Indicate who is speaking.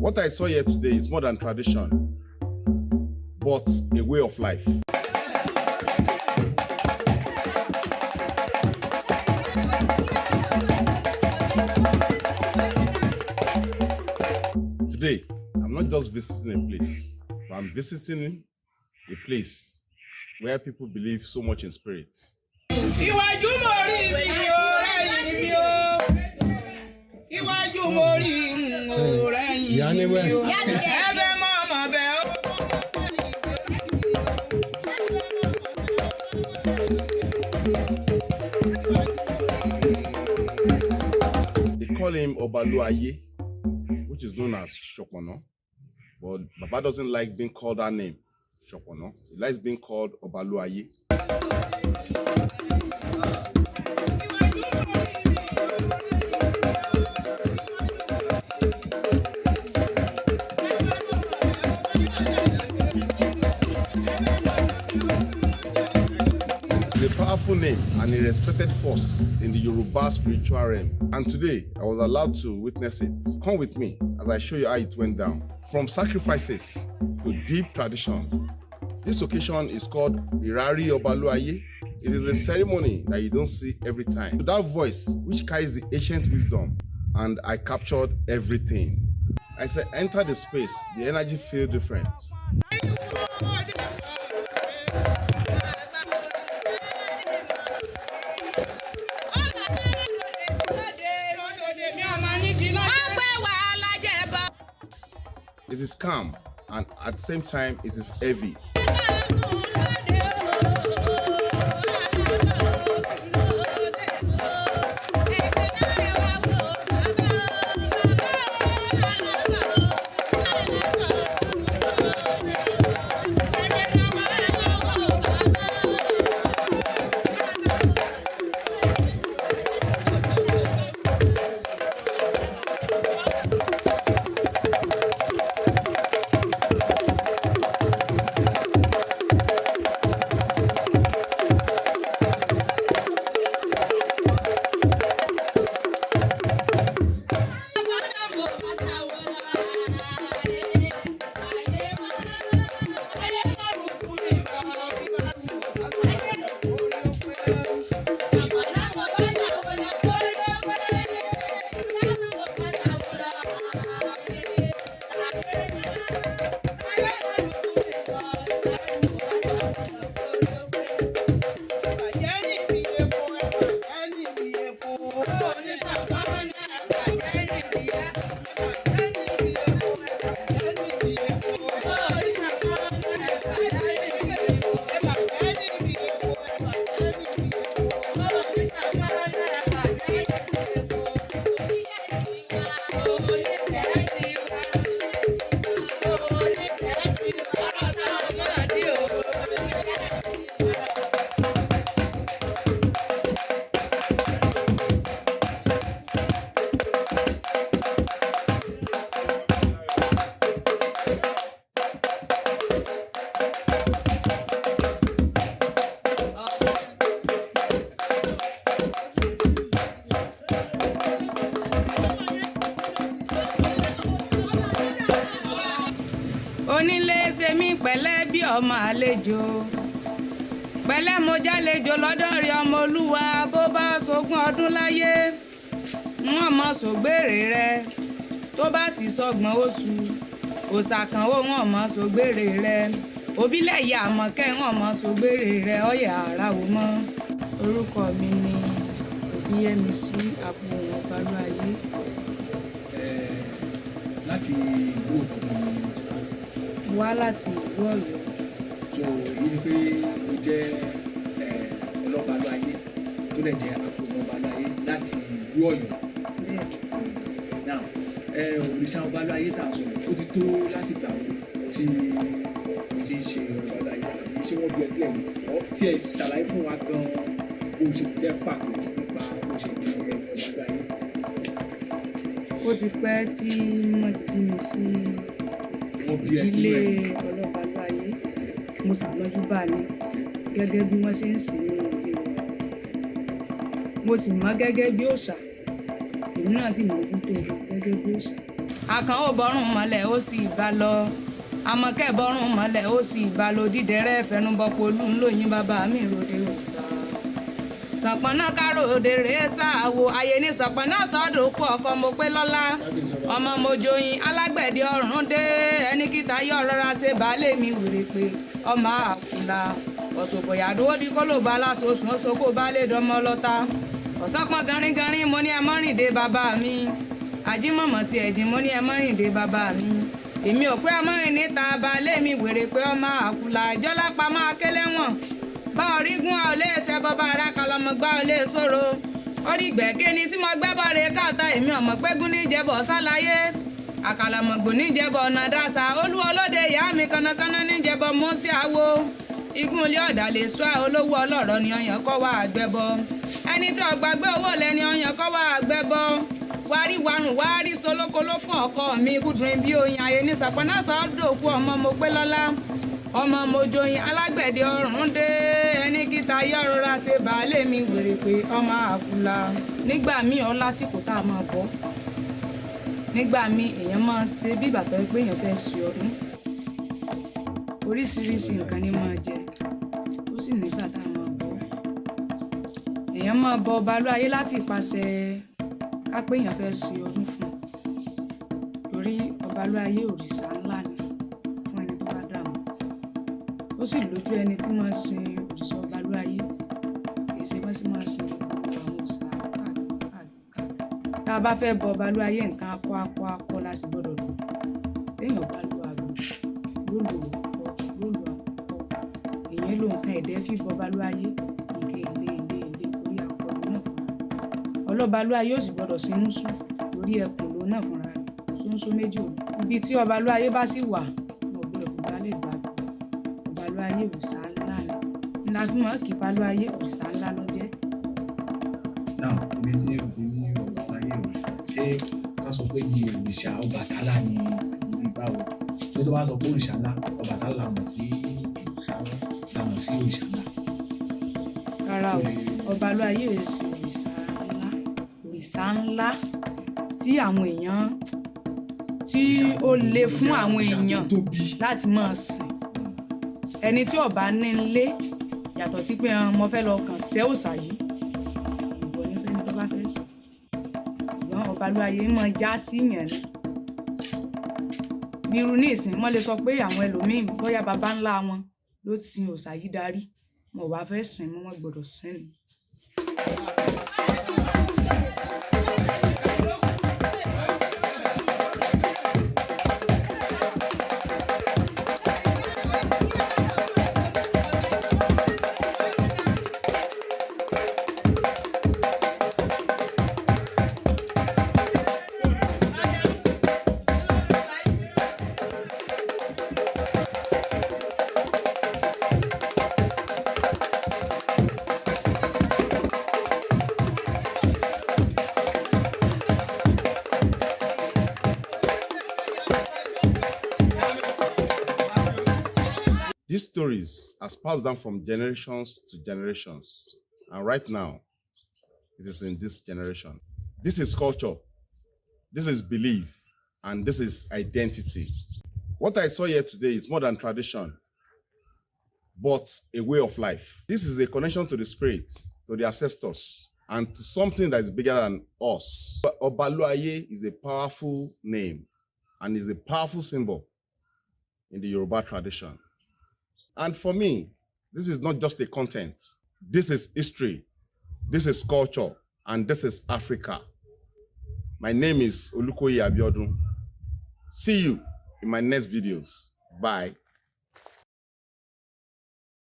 Speaker 1: What I saw here today is more than tradition, but a way of life. Today, I'm not just visiting a place, but I'm visiting a place where people believe so much in spirit. They call him Obaluaye, which is known as Sopona, but Baba doesn't like being called that name, Sopona. He likes being called Obaluaye. A powerful name and a respected force in the Yoruba spiritual realm. And today, I was allowed to witness it. Come with me as I show you how it went down. From sacrifices to deep tradition. This occasion is called Irari Obaluaye. It is a ceremony that you don't see every time. To that voice, which carries the ancient wisdom, and I captured everything. I said, enter the space, the energy feels different. It is calm, and at the same time, it is heavy.
Speaker 2: Onílé ṣe mí pẹ̀lẹ́ bí ọmọ àlejò pẹ̀lẹ́ mo jálejò lọ́dọ̀ rí ọmọ Olúwa bó bá ṣogún ọdún láyé wọ́n mọ ṣògbèrè rẹ tó bá sì sọgbọ̀n oṣù òṣàkànwó wọ́n mọ ṣògbèrè rẹ òbílẹ̀ ìyá àmọ̀kẹ́ wọ́n mọ ṣògbèrè rẹ ọ̀yà àràwọ̀ mọ́. Orúkọ mi ni Òbíyẹmísí Apohun Obaluaye.
Speaker 3: Láti ìlú Ògùn
Speaker 2: wá láti ìlú Ọ̀yọ́.
Speaker 3: So èyí ni pé ó jẹ́ Ọlọ́baluaye tó dẹ̀ jẹ́ Apohun Obaluaye láti ìlú Ọ̀yọ́. Now òrìṣà Obaluaye tà sọ ó ti tó láti gbà wọ́n tí ó ti ń ṣe Obaluaye àbí ṣé wọ́n bí ẹ sílẹ̀ ní ọ́ tí ẹ ṣàlàyé fún wa gan-an bó ṣe jẹ́ pàtó nípa bó ṣe ní Obaluaye.
Speaker 2: Ó ti pẹ́ tí wọ́n ti bí mi sí ìdílé Ọlọ́baluaye mo sì gbọ́njú bá ní gẹ́gẹ́ bí wọ́n ṣe ń sìn ní ilé wọn. Mo sì mọ̀ gẹ́gẹ́ bí òòṣà èmi náà sì mójútó gẹ́gẹ́ bí òòṣà. àkàn ó bọ́rùn mọ́lẹ̀ ó sì bá lọ àmọ̀kẹ́ bọ́rùn mọ́lẹ̀ ó sì bá lọ dídẹ̀rẹ́ fẹnubọ́pọ̀ olúńlóyìn bàbá mi ròde òòsà sàpọ̀nà káròde rèé sáàwò ayé ní sàpọ̀nà sọ́dọ̀ kú ọkọ mo pé lọ́lá ọmọ mojoyin alágbẹ̀dẹ ọ̀run dé ẹni kíta yọ rọra ṣe baálé mi wèrè pé ọmọ àkùlà ọ̀sọ̀bọ̀yàdówó di kólóbá aláṣoṣù ó sokó baálé dánmọ́ lọ́ta ọ̀sánpọ̀n garingarin mo ní ẹ mọ́rìndé bàbá mi àjímọ̀mọ̀ ti ẹ̀jìn mo ní ẹ mọ́rìndé bàbá mi èmi ò pé ọmọrin níta baálé mi wèrè pé ọmọ àkùlà ìjọ́lá pamọ́ akẹ́lẹ́wọ̀n bá orígun a ò lè ṣe bọ́bá ara kalọ́mọ gbá ò lè sọ̀rọ̀ orí gbẹ̀gẹ́ ni tí mo gbẹ́ bọ́ rè káàtà èmi ọmọ pẹ́gún níjẹ̀bọ̀ sálàyé àkàlàmọ̀gbò níjẹ̀bọ̀ ọ̀nà dáṣà olú ọlọ́dẹ ìyá mi kánnakánná níjẹ̀bọ̀ mọ́ sí àwo igun ilé ọ̀dà lè sọ olówó ọlọ́rọ̀ ni ọyàn kọ́ wá àgbẹ̀bọ ẹni tí ọgbàgbé owó lẹ́ni ọyàn kọ́ wá àgbẹ̀bọ wárí warùn wárí solókoló fún ọkọ mi kúndùn bí oyin ayé ní sàpọ̀nà sọ́dọ̀kú ọmọ mo pé lọ́lá ọmọ mojoyin alágbẹ̀dẹ ọ̀run dé ẹni kíta yọ rọra ṣe baálé mi wèrè pé ọmọ àkùlà nígbà míì ọ lásìkò tá a máa bọ́ nígbà míì èèyàn máa ń ṣe bí ìbàtọ́ pé èèyàn fẹ́ ṣe ọdún oríṣiríṣi nǹkan ni máa jẹ ó sì nígbà tá a máa bọ́ èèyàn máa bọ Obaluaye láti ipasẹ̀ ká pé èèyàn fẹ́ ṣe ọdún fún un torí Obaluaye òrìṣà ńlá ni fún ẹni tó bá dààmú ó sì lójú ẹni tí máa ń sin òrìṣà Obaluaye kì í ṣe wọ́n sì máa ń sin gbogbo àwọn òòṣà káàkiri tá a bá fẹ́ bọ Obaluaye nǹkan akọ láti gbọ́dọ̀ lò téèyàn bá lo àgbò yóò lò ó èèyàn lo nǹkan ẹ̀dẹ́ fi bọ Obaluaye nǹkan ilé torí akọlù náà fúnra Ọlọ́baluaye yóò sì gbọ́dọ̀ sínú sùn lórí ẹkùn ló náà fúnra rẹ̀ ṣóńṣó méjì òní ibi tí Obaluaye bá sì wà wọn gbọ́dọ̀ fi balẹ̀ gbàgbọ́ Obaluaye òrìṣà ńlá ni nígbà tí wọn kì í Obaluaye òrìṣà ńlá ló jẹ́.
Speaker 3: náà ibi tí o ti ní Obaluaye òrìṣà ṣé ká sọ pé ní òrìṣà Ọbàtálá ni àbí báwo ṣé tó bá sọ pé òrìṣà ńlá Ọbàtálá la mọ̀ sí òrìṣà ńlá.
Speaker 2: rárá o Obaluaye òrìṣà ńlá tí àwọn èèyàn tí ó le fún àwọn èèyàn láti máa sìn ẹni tí ó bá ní ilé yàtọ̀ sí pé mo fẹ́ lọ kàn sẹ́ òòṣà yìí ìbò ní fẹ́ni tó bá fẹ́ sìn ṣùgbọ́n Obaluaye máa já sí yẹn ni irú ní ìsìn wọ́n lè sọ pé àwọn ẹlòmíín bóyá baba ńlá wọn ló ti sin òòṣà yìí darí wọn ò bá fẹ́ sìn mọ́ wọn gbọ́dọ̀ sìn ni.
Speaker 1: These stories are passed down from generations to generations. And right now, it is in this generation. This is culture, this is belief, and this is identity. What I saw here today is more than tradition, but a way of life. This is a connection to the spirit, to the ancestors, and to something that is bigger than us. Obaluaye is a powerful name and is a powerful symbol in the Yoruba tradition. And for me, this is not just a content. This is history, this is culture, and this is Africa. My name is Olukoye Abiodun. See you in my next videos. Bye.